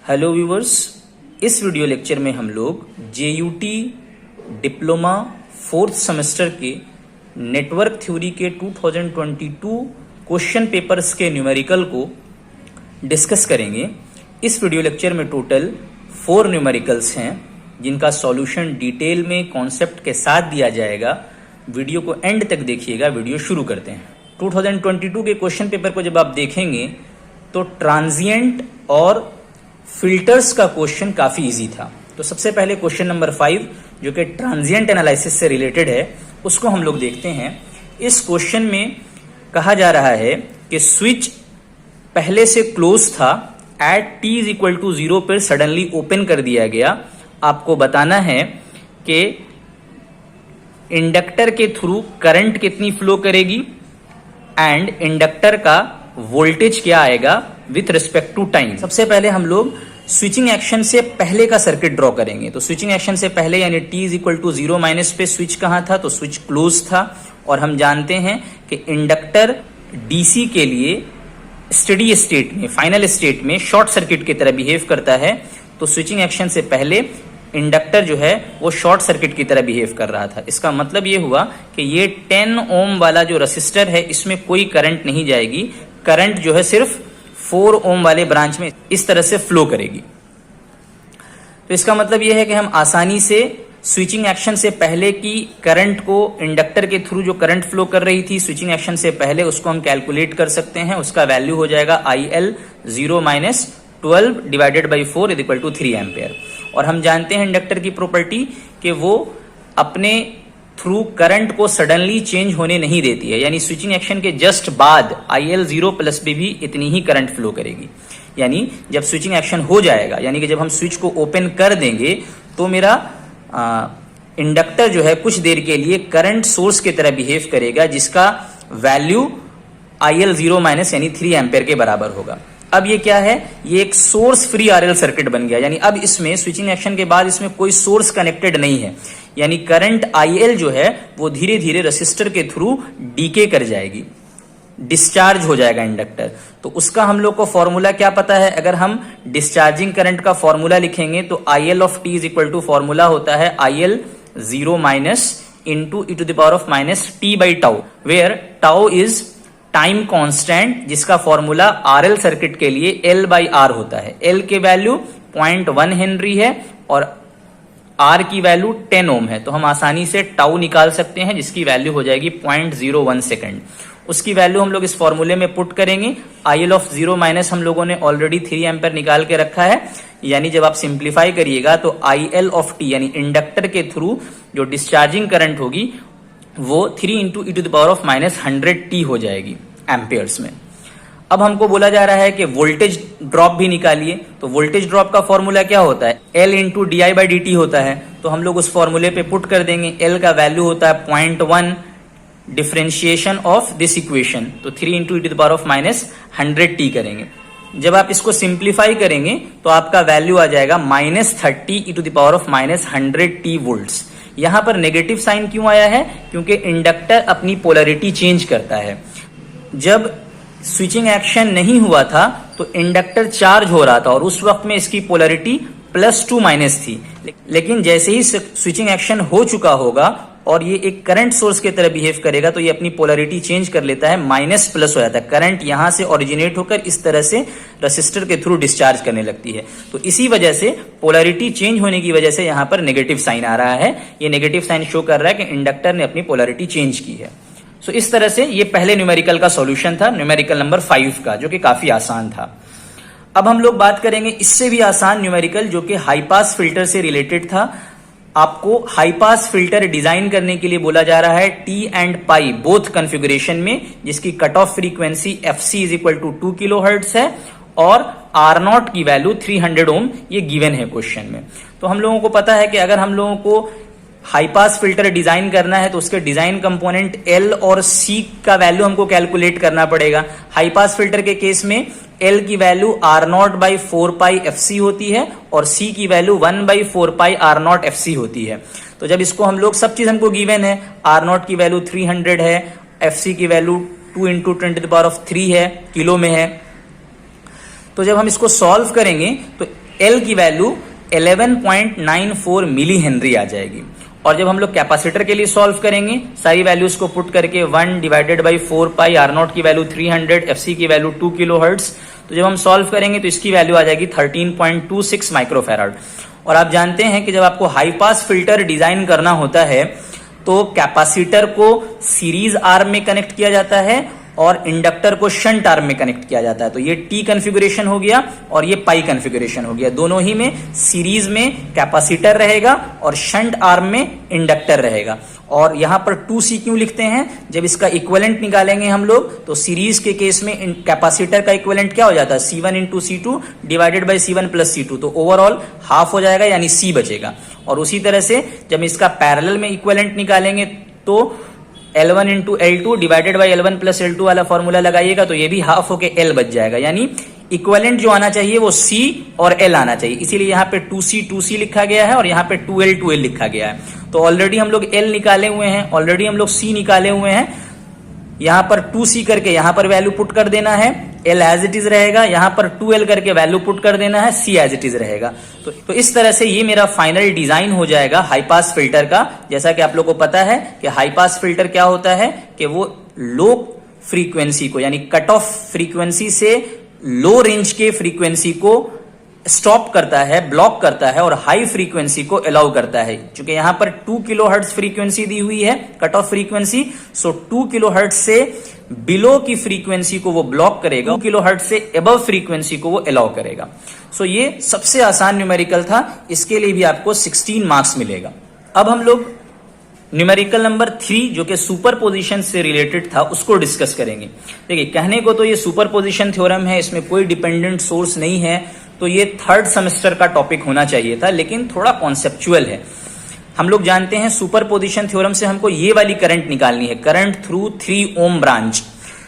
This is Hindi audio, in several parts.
हेलो व्यूवर्स, इस वीडियो लेक्चर में हम लोग JUT डिप्लोमा 4th सेमेस्टर के नेटवर्क थ्योरी के 2022 क्वेश्चन पेपर्स के न्यूमेरिकल को डिस्कस करेंगे। इस वीडियो लेक्चर में टोटल 4 न्यूमेरिकल्स हैं जिनका सॉल्यूशन डिटेल में कॉन्सेप्ट के साथ दिया जाएगा। वीडियो को एंड तक देखिएगा। वीडियो शुरू करते हैं। 2022 के क्वेश्चन पेपर को जब आप देखेंगे तो ट्रांजिएंट और फिल्टर्स का क्वेश्चन काफी इजी था। तो सबसे पहले क्वेश्चन नंबर 5 जो कि ट्रांजिएंट एनालिसिस से रिलेटेड है उसको हम लोग देखते हैं। इस क्वेश्चन में कहा जा रहा है कि स्विच पहले से क्लोज था, एट t=0 पर सडनली ओपन कर दिया गया। आपको बताना है कि इंडक्टर के थ्रू करंट कितनी फ्लो करेगी एंड इंडक्टर का वोल्टेज क्या आएगा विथ रिस्पेक्ट टू टाइम। सबसे पहले हम लोग स्विचिंग एक्शन से पहले का सर्किट ड्रॉ करेंगे। तो स्विचिंग एक्शन से पहले यानी t=0 पे स्विच कहां था, तो स्विच क्लोज था। और हम जानते हैं कि इंडक्टर डीसी के लिए स्टेडी स्टेट में, फाइनल स्टेट में शॉर्ट सर्किट की तरह बिहेव करता है। तो स्विचिंग एक्शन से पहले इंडक्टर जो है वो शॉर्ट सर्किट की तरह बिहेव कर रहा था। इसका मतलब ये हुआ कि ये 10 ओम वाला जो रेसिस्टर है इसमें कोई करंट नहीं जाएगी। करंट जो है सिर्फ 4 ओम वाले ब्रांच में इस तरह से फ्लो करेगी। तो इसका मतलब यह है कि हम आसानी से स्विचिंग एक्शन से पहले की करंट को, इंडक्टर के थ्रू जो करंट फ्लो कर रही थी स्विचिंग एक्शन से पहले, उसको हम कैलकुलेट कर सकते हैं। उसका वैल्यू हो जाएगा IL 0 - 12 डिवाइडेड बाई 4 = 3 एम्पेयर। और हम जानते हैं इंडक्टर की प्रॉपर्टी कि वो अपने थ्रू करंट को सडनली चेंज होने नहीं देती है। यानी स्विचिंग एक्शन के जस्ट बाद IL 0 + भी इतनी ही करंट फ्लो करेगी। यानी जब स्विचिंग एक्शन हो जाएगा, यानी कि जब हम स्विच को ओपन कर देंगे तो मेरा इंडक्टर जो है कुछ देर के लिए करंट सोर्स की तरह बिहेव करेगा, जिसका वैल्यू IL 0 - यानी 3 एम्पेयर के बराबर होगा। अब ये क्या है, ये एक सोर्स फ्री RL सर्किट बन गया। यानी अब इसमें स्विचिंग एक्शन के बाद इसमें कोई सोर्स कनेक्टेड नहीं है। यानी करंट IL जो है वो धीरे धीरे रेसिस्टर के थ्रू डीके कर जाएगी, डिस्चार्ज हो जाएगा इंडक्टर। तो उसका हम लोग को फॉर्मूला क्या पता है। अगर हम डिस्चार्जिंग करंट का फॉर्मूला लिखेंगे तो IL of t = फॉर्मूला होता है IL 0 - into e⁻⁻ t/τ, where τ is time constant, जिसका फॉर्मूला RL सर्किट के लिए L/R होता है। L के वैल्यू 0.1 हेनरी है और R की वैल्यू 10 ओम है। तो हम आसानी से टाउ निकाल सकते हैं, जिसकी वैल्यू हो जाएगी 0.01 सेकेंड। उसकी वैल्यू हम लोग इस फॉर्मूले में पुट करेंगे। IL of 0 - हम लोगों ने ऑलरेडी 3 एम्पेयर निकाल के रखा है। यानी जब आप सिंप्लीफाई करिएगा तो IL of t यानी इंडक्टर के थ्रू जो डिस्चार्जिंग करंट होगी वो 3 × e⁻⁻100t हो जाएगी एम्पेयर्स में। अब हमको बोला जा रहा है कि वोल्टेज ड्रॉप भी निकालिए। तो वोल्टेज ड्रॉप का फॉर्मूला क्या होता है, L × di/dt होता है। तो हम लोग उस फॉर्मूले पे पुट कर देंगे। L का वैल्यू होता है 0.1, डिफरेंशिएशन ऑफ दिस इक्वेशन, तो 3 × e⁻100t करेंगे। जब आप इसको सिंप्लीफाई करेंगे तो आपका वैल्यू आ जाएगा -30 e⁻100t वोल्ट्स। यहां पर नेगेटिव साइन क्यों आया है, क्योंकि इंडक्टर अपनी पोलैरिटी चेंज करता है। जब स्विचिंग एक्शन नहीं हुआ था तो इंडक्टर चार्ज हो रहा था और उस वक्त में इसकी पोलैरिटी +2- थी। लेकिन जैसे ही स्विचिंग एक्शन हो चुका होगा और ये एक करंट सोर्स की तरह बिहेव करेगा तो ये अपनी पोलैरिटी चेंज कर लेता है, माइनस+ हो जाता है। करंट यहां से ओरिजिनेट होकर इस तरह से रेसिस्टर के थ्रू डिस्चार्ज करने लगती है। तो इसी वजह से पोलैरिटी चेंज होने की वजह से यहां पर नेगेटिव साइन आ रहा है। ये नेगेटिव साइन शो कर रहा है कि इंडक्टर ने अपनी पोलैरिटी चेंज की है। सो इस तरह से ये पहले न्यूमेरिकल का सॉल्यूशन था, न्यूमेरिकल नंबर 5 का, जो कि काफी आसान था। अब हम लोग बात करेंगे इससे भी आसान न्यूमेरिकल, जो कि हाई पास फिल्टर से रिलेटेड था। आपको हाई पास फिल्टर डिजाइन करने के लिए बोला जा रहा है T and pi both configuration में, जिसकी cut off frequency FC = 2 kilohertz है और R0 की वैल्यू 300 ओम ये गिवन है क्वेश्चन में। तो हम लोगों को पता है कि अगर हम लोगों को हाई पास फिल्टर डिजाइन करना है तो उसके डिजाइन कंपोनेंट L और C का वैल्यू हमको कैलकुलेट करना पड़ेगा। हाई पास फिल्टर के केस में L की वैल्यू R0/4πfc होती है और C की वैल्यू 1/4πR0fc होती है। तो जब इसको हम लोग, सब चीज हमको गिवन है, R0 की वैल्यू 300 है, FC की वैल्यू 2 × 10³ है, किलो में है। तो जब हम इसको सॉल्व करेंगे तो L की वैल्यू 11.94 मिली हेनरी आ जाएगी। और जब हम लोग कैपेसिटर के लिए सॉल्व करेंगे, सारी वैल्यूज को पुट करके 1 डिवाइडेड बाई 4 पाई, R0 की वैल्यू 300, FC की वैल्यू 2 किलो हर्ट्ज, तो जब हम सॉल्व करेंगे तो इसकी वैल्यू आ जाएगी 13.26 माइक्रोफैराड। और आप जानते हैं कि जब आपको हाई पास फिल्टर डिजाइन करना होता है तो कैपेसिटर को सीरीज आर्म में कनेक्ट किया जाता है और इंडक्टर को शंट आर्म में कनेक्ट किया जाता है। तो ये टी कॉन्फ़िगरेशन हो गया और ये पाई कॉन्फ़िगरेशन हो गया। दोनों ही में सीरीज में कैपेसिटर रहेगा और शंट आर्म में इंडक्टर रहेगा। और यहां पर 2C क्यों लिखते हैं? जब इसका इक्विवेलेंट निकालेंगे हम लोग तो सीरीज के केस में कैपेसिटर का इक्विवेलेंट क्या हो जाता है? C1 into C2 divided by C1 plus C2, तो ओवरऑल हाफ हो जाएगा यानी C बचेगा। और उसी तरह से जब इसका पैरेलल में इक्विवेलेंट निकालेंगे तो L1 into L2 divided by L1 plus L2 वाला फॉर्मूला लगाइएगा तो ये भी हाफ होके L बच जाएगा। यानी इक्विवेलेंट जो आना चाहिए वो C और L आना चाहिए, इसीलिए यहाँ पे 2C लिखा गया है और यहाँ पे 2L लिखा गया है। तो ऑलरेडी हम लोग L निकाले हुए हैं, ऑलरेडी हम लोग C निकाले हुए हैं। यहाँ पर 2C करके यहाँ पर वैल्यू पुट कर देना है, L एज इट इज रहेगा। यहाँ पर 2L करके वैल्यू पुट कर देना है, C एज इट इज रहेगा। तो इस तरह से ये मेरा फाइनल डिजाइन हो जाएगा हाई पास फिल्टर का। जैसा कि आप लोगों को पता है कि हाई पास फिल्टर क्या होता है कि वो लो फ्रीक्वेंसी को यानी कट ऑफ फ्रीक्वेंसी से लो रेंज के फ्रीक्वेंसी को स्टॉप करता है, ब्लॉक करता है और हाई फ्रीक्वेंसी को अलाउ करता है। क्योंकि यहां पर 2 किलो हर्ट्ज फ्रीक्वेंसी दी हुई है कट ऑफ फ्रीक्वेंसी, सो 2 किलो हर्ट्ज से बिलो की फ्रीक्वेंसी को वो ब्लॉक करेगा, 2 किलो हर्ट्ज से अबव फ्रीक्वेंसी को वो अलाउ करेगा। सो ये सबसे आसान न्यूमेरिकल था, इसके लिए भी आपको 16 मार्क्स मिलेगा। अब हम लोग न्यूमेरिकल नंबर 3 जो कि सुपरपोजिशन से रिलेटेड था उसको डिस्कस करेंगे। देखिए, कहने को तो ये सुपरपोजिशन थ्योरम है, इसमें कोई डिपेंडेंट सोर्स नहीं है, तो ये 3rd सेमेस्टर का टॉपिक होना चाहिए था, लेकिन थोड़ा कॉन्सेप्चुअल है। हम लोग जानते हैं सुपरपोजिशन थ्योरम से हमको ये वाली करंट निकालनी है, करंट थ्रू 3 ओम ब्रांच।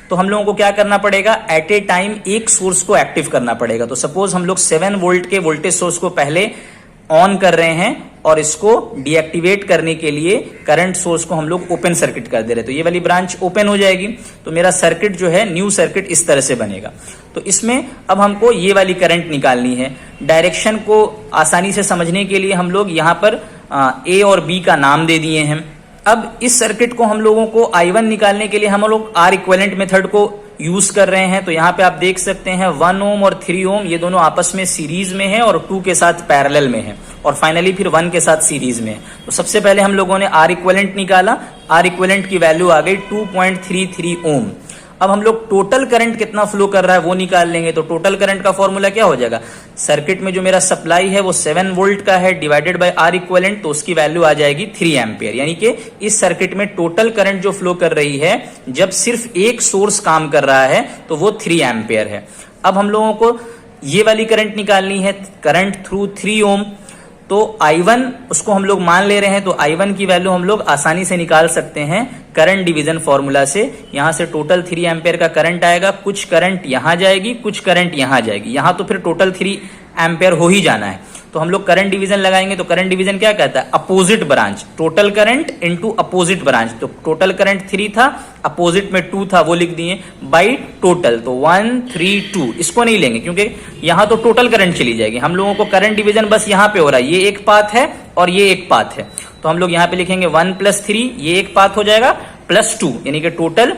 तो हम लोगों को क्या करना पड़ेगा? एट ए टाइम एक सोर्स को एक्टिव करना पड़ेगा। तो सपोज हम लोग 7 वोल्ट के वोल्टेज सोर्स को पहले ऑन कर रहे हैं और इसको डीएक्टिवेट करने के लिए करंट सोर्स को हम लोग ओपन सर्किट कर दे रहे हैं, तो ये वाली ब्रांच ओपन हो जाएगी। तो मेरा सर्किट जो है न्यू सर्किट इस तरह से बनेगा। तो इसमें अब हमको ये वाली करंट निकालनी है। डायरेक्शन को आसानी से समझने के लिए हम लोग यहाँ पर ए और बी का नाम दे दिए हैं। अब इस सर्किट को हम लोगों को I1 निकालने के लिए हम लोग R इक्विवेलेंट मेथड को यूज कर रहे हैं। तो यहाँ पे आप देख सकते हैं 1 ओम और 3 ओम ये दोनों आपस में सीरीज में है और 2 के साथ पैरेलल में है और फाइनली फिर 1 के साथ सीरीज में है। तो सबसे पहले हम लोगों ने R इक्विवेलेंट निकाला, R इक्विवेलेंट की वैल्यू आ गई 2.33 ओम। अब हम लोग टोटल करंट कितना फ्लो कर रहा है वो निकाल लेंगे। तो टोटल करंट का फॉर्मूला क्या हो जाएगा? सर्किट में जो मेरा सप्लाई है वो 7 वोल्ट का है डिवाइडेड बाय R इक्विवेलेंट, तो उसकी वैल्यू आ जाएगी 3 एम्पियर। यानी कि इस सर्किट में टोटल करंट जो फ्लो कर रही है जब सिर्फ एक सोर्स काम कर रहा है तो वो 3 एम्पियर है। अब हम लोगों को ये वाली करंट निकालनी है, करंट थ्रू 3 ओम। तो I1 उसको हम लोग मान ले रहे हैं, तो I1 की वैल्यू हम लोग आसानी से निकाल सकते हैं करंट डिवीजन फॉर्मूला से। यहां से टोटल 3 एम्पियर का करंट आएगा, कुछ करंट यहां जाएगी, कुछ करंट यहां जाएगी, यहां तो फिर टोटल 3 एम्पियर हो ही जाना है। तो हम लोग करंट डिवीजन लगाएंगे। तो करंट डिवीजन क्या कहता है? Opposite branch, total current into opposite branch. तो टोटल करंट 3 था, अपोजिट में 2 था, वो लिख दिए बाई टोटल। तो 1 3 2 इसको नहीं लेंगे क्योंकि यहां तो टोटल करंट चली जाएगी। हम लोगों को करंट डिवीजन बस यहां पे हो रहा है, ये एक पाथ है और ये एक पाथ है। तो हम लोग यहां पे लिखेंगे 1 + 3, ये एक पाथ हो जाएगा, +2 यानी कि टोटल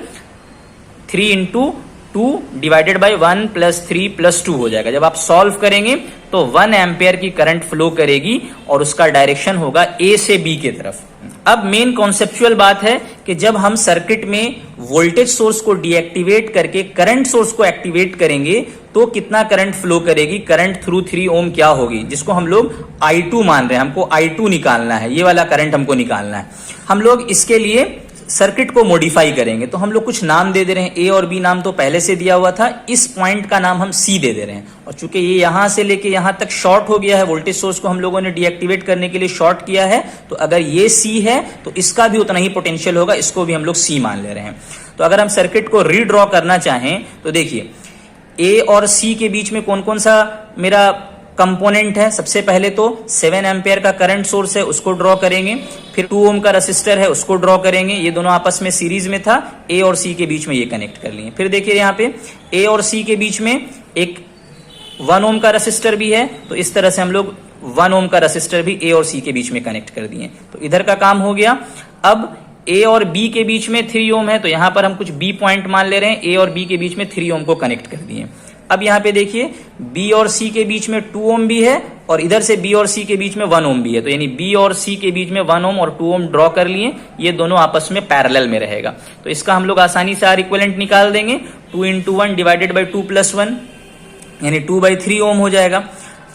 3 इंटू 2 डिवाइडेड बाई 1 + 3 + 2 हो जाएगा। जब आप सॉल्व करेंगे तो 1 एम्पियर की करंट फ्लो करेगी और उसका डायरेक्शन होगा A से B की तरफ। अब मेन कॉन्सेप्चुअल बात है कि जब हम सर्किट में वोल्टेज सोर्स को डीएक्टिवेट करके करंट सोर्स को एक्टिवेट करेंगे तो कितना करंट फ्लो करेगी, करंट थ्रू 3 ओम क्या होगी, जिसको हम लोग I2 मान रहे हैं। हमको I2 निकालना है, ये वाला करंट हमको निकालना है। हम लोग इसके लिए सर्किट को मॉडिफाई करेंगे। तो हम लोग कुछ नाम दे दे रहे हैं, ए और बी नाम तो पहले से दिया हुआ था, इस पॉइंट का नाम हम सी दे दे रहे हैं। और चूंकि ये यहां से लेके यहां तक शॉर्ट हो गया है, वोल्टेज सोर्स को हम लोगों ने डीएक्टिवेट करने के लिए शॉर्ट किया है, तो अगर ये सी है तो इसका भी उतना ही पोटेंशियल होगा, इसको भी हम लोग सी मान ले रहे हैं। तो अगर हम सर्किट को रीड्रॉ करना चाहें तो देखिए ए और सी के बीच में कौन कौन सा मेरा कंपोनेंट है। सबसे पहले तो 7 एम्पियर का करंट सोर्स है, उसको ड्रॉ करेंगे। फिर 2 ओम का रेसिस्टर है, उसको ड्रॉ करेंगे। ये दोनों आपस में सीरीज में था, ए और सी के बीच में ये कनेक्ट कर लिए। फिर देखिए यहाँ पे ए और सी के बीच में एक 1 ओम का रेसिस्टर भी है, तो इस तरह से हम लोग 1 ओम का रेसिस्टर भी ए और सी के बीच में कनेक्ट कर दिए। तो इधर का काम हो गया। अब ए और बी के बीच में 3 ओम है, तो यहां पर हम कुछ बी पॉइंट मान ले रहे हैं। ए और बी के बीच में 3 ओम को कनेक्ट कर दिए। अब यहां पे देखिए बी और सी के बीच में 2 ओम भी है और इधर से बी और सी के बीच में 1 ओम भी है, तो यानी बी और सी के बीच में 1 ओम और 2 ओम ड्रॉ कर लिए। ये दोनों आपस में पैरेलल में रहेगा, तो इसका हम लोग आसानी से आर इक्विवेलेंट निकाल देंगे। 2 × 1 डिवाइडेड बाई 2 + 1 यानी 2/3 ओम हो जाएगा।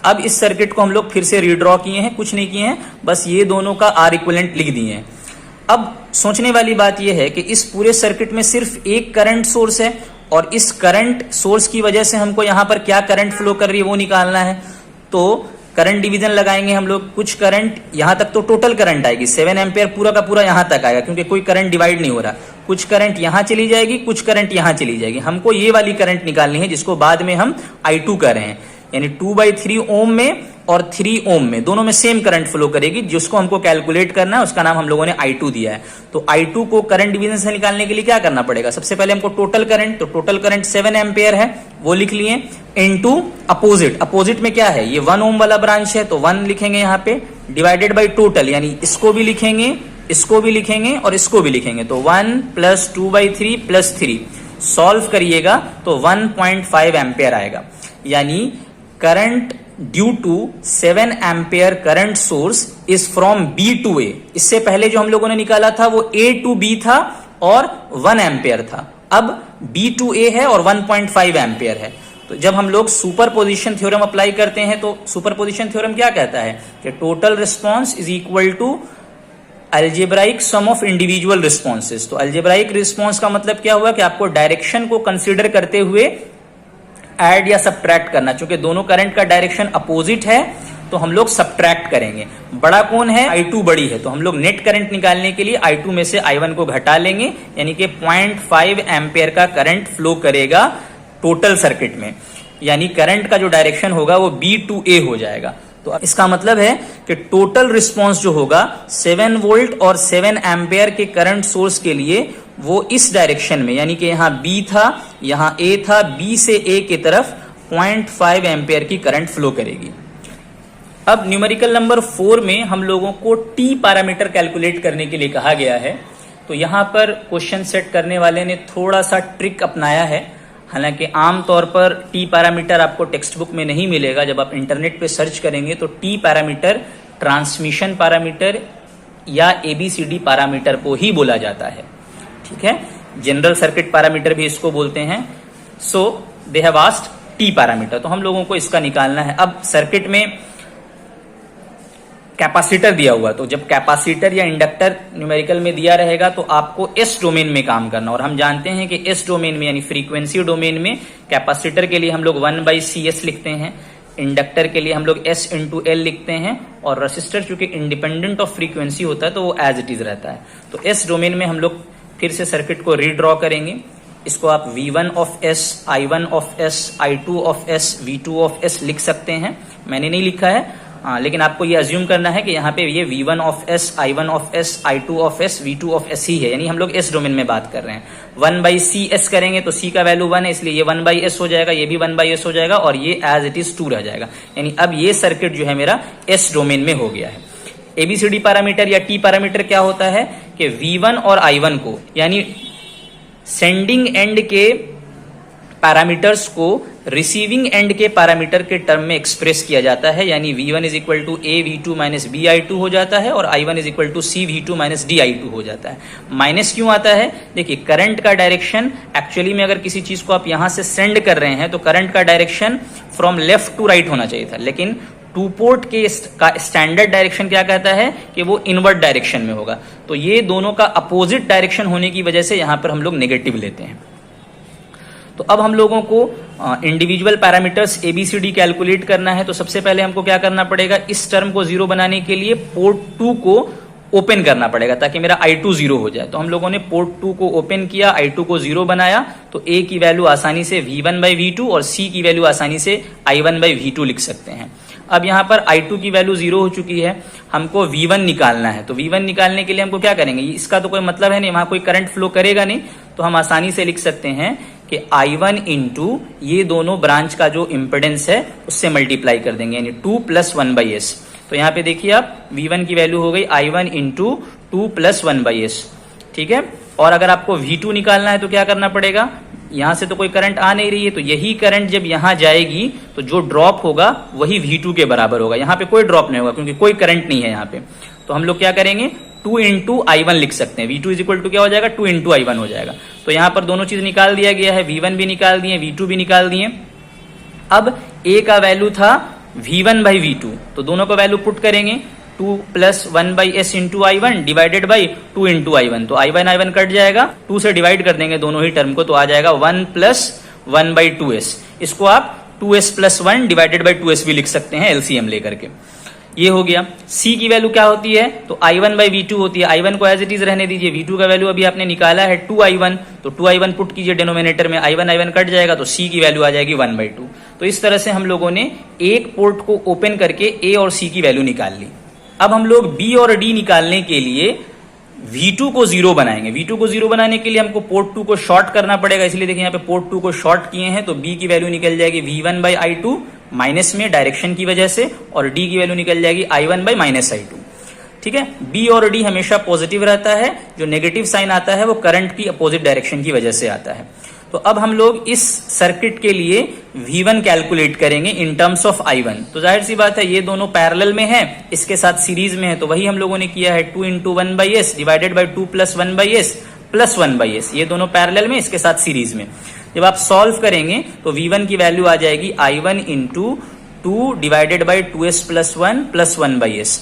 अब इस सर्किट को हम लोग फिर से रीड्रॉ किए हैं, कुछ नहीं किए हैं, बस ये दोनों का आर इक्विवेलेंट लिख दिए हैं। अब सोचने वाली बात यह है कि इस पूरे सर्किट में सिर्फ एक करंट सोर्स है और इस करंट सोर्स की वजह से हमको यहां पर क्या करंट फ्लो कर रही है वो निकालना है। तो करंट डिवीजन लगाएंगे हम लोग। कुछ करंट यहां तक तो टोटल करंट आएगी 7 एम्पियर पूरा का पूरा यहां तक आएगा, क्योंकि कोई करंट डिवाइड नहीं हो रहा। कुछ करंट यहां चली जाएगी, कुछ करंट यहां चली जाएगी। हमको ये वाली करंट निकालनी है जिसको बाद में हम I2 कर रहे हैं, यानी 2/3 ओम में और 3 ओम में दोनों में सेम करंट फ्लो करेगी, जिसको हमको कैलकुलेट करना है। उसका नाम हम लोगों ने I2 दिया है। तो I2 को करंट डिवीजन से निकालने के लिए क्या करना पड़ेगा? सबसे पहले हमको टोटल करंट, तो टोटल करंट 7 एम्पियर है वो लिख लिए, इनटू अपोजिट। अपोजिट में क्या है? ये 1 ओम वाला ब्रांच है, तो 1 लिखेंगे यहाँ पे, डिवाइडेड बाई टोटल, यानी इसको भी लिखेंगे, इसको भी लिखेंगे और इसको भी लिखेंगे। तो 1 + 2/3 + 3 सॉल्व करिएगा तो 1.5 एम्पियर आएगा। यानी current due to 7 ampere current source is from B to A. इससे पहले जो हम लोगों ने निकाला था वो ए टू बी था और 1 एम्पियर था। अब बी टू ए है और 1.5 एम्पियर है। तो जब हम लोग सुपरपोजिशन थ्योरम अप्लाई करते हैं तो सुपरपोजिशन थ्योरम क्या कहता है कि total response is equal to algebraic sum of individual responses. तो अलजेब्राइक रिस्पॉन्स का मतलब क्या हुआ कि आपको डायरेक्शन को कंसिडर करते हुए ऐड या सब्ट्रैक्ट करना। चूंकि दोनों करंट का डायरेक्शन अपोजिट है तो हम लोग सब्ट्रैक्ट करेंगे। बड़ा कौन है? I2 बड़ी है, तो हम लोग नेट करंट निकालने के लिए I2 में से I1 को घटा लेंगे, यानी कि 0.5 एम्पियर का करंट फ्लो करेगा टोटल सर्किट में। यानी करंट का जो डायरेक्शन होगा वो B to A हो जाएगा। तो इसका मतलब है कि टोटल रिस्पॉन्स जो होगा 7 वोल्ट और 7 एम्पियर के करंट सोर्स के लिए वो इस डायरेक्शन में, यानी कि यहाँ B था, यहाँ A था, B से A की तरफ 0.5 एम्पियर की करंट फ्लो करेगी। अब न्यूमेरिकल नंबर 4 में हम लोगों को T पैरामीटर कैलकुलेट करने के लिए कहा गया है। तो यहाँ पर क्वेश्चन सेट करने वाले ने थोड़ा सा ट्रिक अपनाया है। हालांकि आमतौर पर T पैरामीटर आपको टेक्स्ट बुक में नहीं मिलेगा। जब आप इंटरनेट पे सर्च करेंगे तो T पैरामीटर ट्रांसमिशन पैरामीटर या ABCD पैरामीटर को ही बोला जाता है, ठीक है। जनरल सर्किट पैरामीटर भी इसको बोलते हैं। So they have asked T parameter, तो हम लोगों को इसका निकालना है। अब सर्किट में कैपेसिटर दिया हुआ, तो जब कैपेसिटर या इंडक्टर न्यूमेरिकल में दिया रहेगा तो आपको एस डोमेन में काम करना। और हम जानते हैं कि एस डोमेन में यानी फ्रीक्वेंसी डोमेन में कैपेसिटर के लिए हम लोग 1/CS लिखते हैं, इंडक्टर के लिए हम लोग S × L लिखते हैं, और रेसिस्टर चूंकि इंडिपेंडेंट ऑफ फ्रीक्वेंसी होता है तो वो एज इट इज रहता है। तो एस डोमेन में हम लोग फिर से सर्किट को रीड्रॉ करेंगे। इसको आप V1 of S, I1 of S, I2 of S, V2 of S लिख सकते हैं। मैंने नहीं लिखा है, लेकिन आपको ये अज्यूम करना है कि यहाँ पे ये V1 of S, I1 of S, I2 of S, V2 of S ही है, यानी हम लोग S डोमेन में बात कर रहे हैं। 1/CS करेंगे तो C का वैल्यू 1 है, इसलिए ये 1/S हो जाएगा, ये भी 1/S हो जाएगा और ये एज इट इज 2 रह जाएगा। यानी अब ये सर्किट जो है मेरा S डोमेन में हो गया है। ABCD पैरामीटर या T पैरामीटर क्या होता है कि V1 और I1 को, यानी सेंडिंग एंड के पैरामीटर्स को रिसीविंग एंड के पैरामीटर के टर्म में एक्सप्रेस किया जाता है। यानी V1 = AV2 - BI2 हो जाता है और I1 = CV2 - DI2 हो जाता है। माइनस क्यों आता है? देखिए करंट का डायरेक्शन एक्चुअली में अगर किसी चीज को आप यहां से सेंड कर रहे हैं तो करंट का direction from left to right होना चाहिए था, लेकिन 2 पोर्ट के का स्टैंडर्ड डायरेक्शन क्या कहता है कि वो इनवर्ट डायरेक्शन में होगा। तो ये दोनों का अपोजिट डायरेक्शन होने की वजह से यहां पर हम लोग नेगेटिव लेते हैं। तो अब हम लोगों को इंडिविजुअल पैरामीटर्स ABCD कैलकुलेट करना है। तो सबसे पहले हमको क्या करना पड़ेगा, इस टर्म को 0 बनाने के लिए पोर्ट 2 को ओपन करना पड़ेगा ताकि मेरा I2 0 हो जाए। तो हम लोगों ने पोर्ट 2 को ओपन किया, I2 को 0 बनाया, तो A की वैल्यू आसानी से V1/V2 और C की वैल्यू आसानी से I1/V2 लिख सकते हैं। अब यहाँ पर I2 की वैल्यू 0 हो चुकी है, हमको V1 निकालना है। तो V1 निकालने के लिए हमको क्या करेंगे, इसका तो कोई मतलब है नहीं, वहां कोई करंट फ्लो करेगा नहीं, तो हम आसानी से लिख सकते हैं कि I1 इंटू ये दोनों ब्रांच का जो इम्पिडेंस है उससे मल्टीप्लाई कर देंगे, यानी 2 + 1/s। तो यहाँ पे देखिए आप V1 की वैल्यू हो गई I1 इंटू 2 + 1/s, ठीक है। और अगर आपको V2 निकालना है तो क्या करना पड़ेगा, यहां से तो कोई करंट आ नहीं रही है, तो यही करंट जब यहां जाएगी तो जो ड्रॉप होगा वही V2 के बराबर होगा। यहां पे कोई ड्रॉप नहीं होगा क्योंकि कोई करंट नहीं है यहां पे। तो हम लोग क्या करेंगे, 2 × I1 लिख सकते हैं। V2 = क्या हो जाएगा, 2 × I1 हो जाएगा। तो यहां पर दोनों चीज निकाल दिया गया है, V1 भी निकाल दिए, V2 भी निकाल दिए। अब A का वैल्यू था V1/V2, तो दोनों का वैल्यू पुट करेंगे, 2 + 1/s × I1 divided by 2 × I1। तो I1 कट जाएगा, 2 से डिवाइड कर देंगे दोनों ही टर्म को, तो आ जाएगा 1 + 1/2s। इसको आप 2s + 1 डिवाइडेड बाई 2s भी लिख सकते हैं एलसीएम लेकर के। ये हो गया। C की वैल्यू क्या होती है, तो I1/V2 होती है। I1 को एज इट इज रहने दीजिए, V2 का वैल्यू अभी आपने निकाला है 2I1, तो 2I1 पुट कीजिए डिनोमिनेटर में, I1 कट जाएगा, तो C की वैल्यू आ जाएगी 1/2। तो इस तरह से हम लोगों ने एक पोर्ट को ओपन करके A और C की वैल्यू निकाल ली। अब हम लोग B और D निकालने के लिए V2 को 0 बनाएंगे। V2 को 0 बनाने के लिए हमको पोर्ट 2 को शॉर्ट करना पड़ेगा, इसलिए देखिए यहाँ पे पोर्ट 2 को शॉर्ट किए हैं, तो B की वैल्यू निकल जाएगी V1/I2 माइनस में डायरेक्शन की वजह से, और D की वैल्यू निकल जाएगी I1/-I2, ठीक है। B और D हमेशा पॉजिटिव रहता है, जो नेगेटिव साइन आता है वो करंट की अपोजिट डायरेक्शन की वजह से आता है। तो अब हम लोग इस सर्किट के लिए V1 कैलकुलेट करेंगे इन टर्म्स ऑफ I1। तो जाहिर सी बात है ये दोनों पैरेलल में है, इसके साथ सीरीज में है, तो वही हम लोगों ने किया है 2 × 1/s divided by 2 + 1/s + 1/s। ये दोनों पैरेलल में, इसके साथ सीरीज में। जब आप सॉल्व करेंगे तो V1 की वैल्यू आ जाएगी I1 × 2 divided by 2s + 1 + 1/s।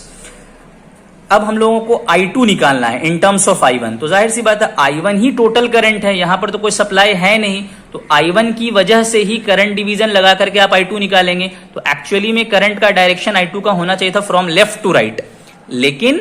अब हम लोगों को I2 निकालना है इन टर्म्स ऑफ I1। तो जाहिर सी बात है I1 ही टोटल करंट है, यहां पर तो कोई सप्लाई है नहीं, तो I1 की वजह से ही करंट डिवीजन लगा करके आप I2 निकालेंगे। तो एक्चुअली में करंट का डायरेक्शन I2 का होना चाहिए था फ्रॉम लेफ्ट टू राइट, लेकिन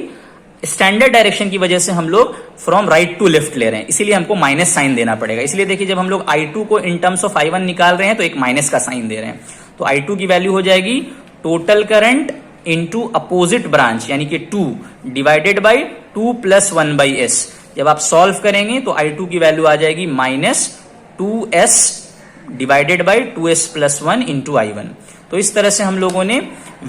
स्टैंडर्ड डायरेक्शन की वजह से हम लोग फ्रॉम राइट टू लेफ्ट ले रहे हैं, इसीलिए हमको माइनस साइन देना पड़ेगा। इसलिए देखिए जब हम लोग I2 को इन टर्म्स ऑफ I1 निकाल रहे हैं तो एक माइनस का साइन दे रहे हैं। तो I2 की वैल्यू हो जाएगी total current into opposite branch, यानी कि 2 डिवाइडेड बाई 2 + 1/s। जब आप सॉल्व करेंगे तो I2 की वैल्यू आ जाएगी -2s divided by 2s + 1 × I1। तो इस तरह से हम लोगों ने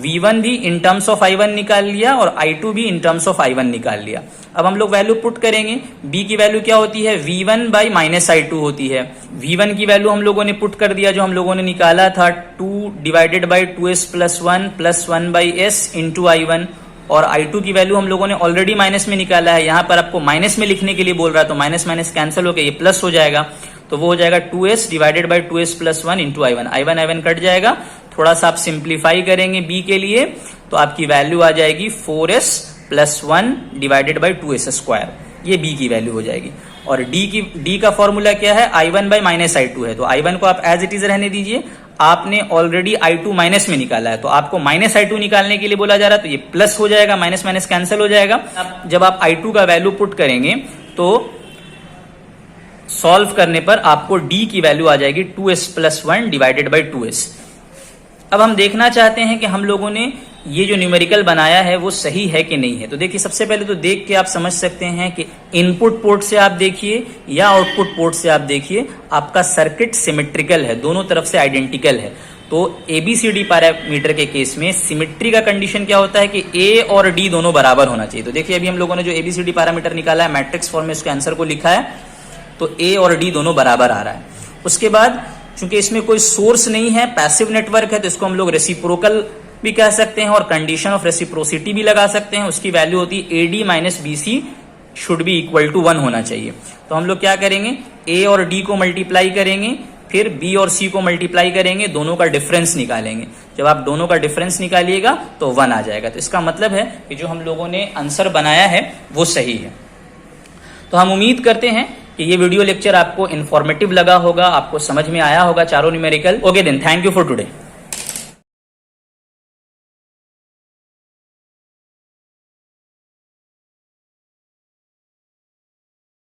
V1 भी इन टर्म्स ऑफ I1 निकाल लिया और I2 भी इन टर्म्स ऑफ I1 निकाल लिया। अब हम लोग वैल्यू पुट करेंगे। B की वैल्यू क्या होती है, V1/-I2 होती है। V1 की वैल्यू हम लोगों ने पुट कर दिया, जो हम लोगों ने निकाला था 2 divided by 2s + 1 + 1/s × I1। और I2 की वैल्यू हम लोगों ने ऑलरेडी माइनस में निकाला है, यहां पर आपको माइनस में लिखने के लिए बोल रहा है, तो माइनस माइनस कैंसिल होकर ये प्लस हो जाएगा, तो वो हो जाएगा 2s divided by 2s + 1 × I1। I1 cut जाएगा। थोड़ा सा आप सिंप्लीफाई करेंगे B के लिए तो आपकी वैल्यू आ जाएगी 4s + 1 डिवाइडेड बाई 2s²। ये B की वैल्यू हो जाएगी। और D का फॉर्मूला क्या है, I1/-I2 है, तो I1 को आप एज इट इज रहने दीजिए। आपने ऑलरेडी I2 माइनस में निकाला है, तो आपको -I2 निकालने के लिए बोला जा रहा है, तो ये प्लस हो जाएगा, माइनस माइनस कैंसिल हो जाएगा। जब आप I2 का वैल्यू पुट करेंगे तो सॉल्व करने पर आपको D की वैल्यू आ जाएगी 2s + 1 डिवाइडेड बाई 2s। अब हम देखना चाहते हैं कि हम लोगों ने ये जो न्यूमेरिकल बनाया है वो सही है कि नहीं है। तो देखिए सबसे पहले तो देख के आप समझ सकते हैं कि इनपुट पोर्ट से आप देखिए या आउटपुट पोर्ट से आप देखिए, आपका सर्किट सिमेट्रिकल है, दोनों तरफ से आइडेंटिकल है। तो ABCD पैरामीटर के केस में सिमेट्री का कंडीशन क्या होता है कि A और D दोनों बराबर होना चाहिए। तो देखिए अभी हम लोगों ने जो ABCD पैरामीटर निकाला है, मैट्रिक्स फॉर्म में उसके आंसर को लिखा है, तो A और D दोनों बराबर आ रहा है। उसके बाद चूंकि इसमें कोई सोर्स नहीं है, पैसिव नेटवर्क है, तो इसको हम लोग रेसिप्रोकल भी कह सकते हैं और कंडीशन ऑफ रेसिप्रोसिटी भी लगा सकते हैं। उसकी वैल्यू होती है AD - BC should be equal to 1 होना चाहिए। तो हम लोग क्या करेंगे, A और D को मल्टीप्लाई करेंगे, फिर B और C को मल्टीप्लाई करेंगे, दोनों का डिफरेंस निकालेंगे। जब आप दोनों का डिफरेंस निकालिएगा तो 1 आ जाएगा। तो इसका मतलब है कि जो हम लोगों ने आंसर बनाया है वो सही है। तो हम उम्मीद करते हैं कि ये वीडियो लेक्चर आपको इन्फॉर्मेटिव लगा होगा, आपको समझ में आया होगा चारों numerical. Okay then, thank you for today.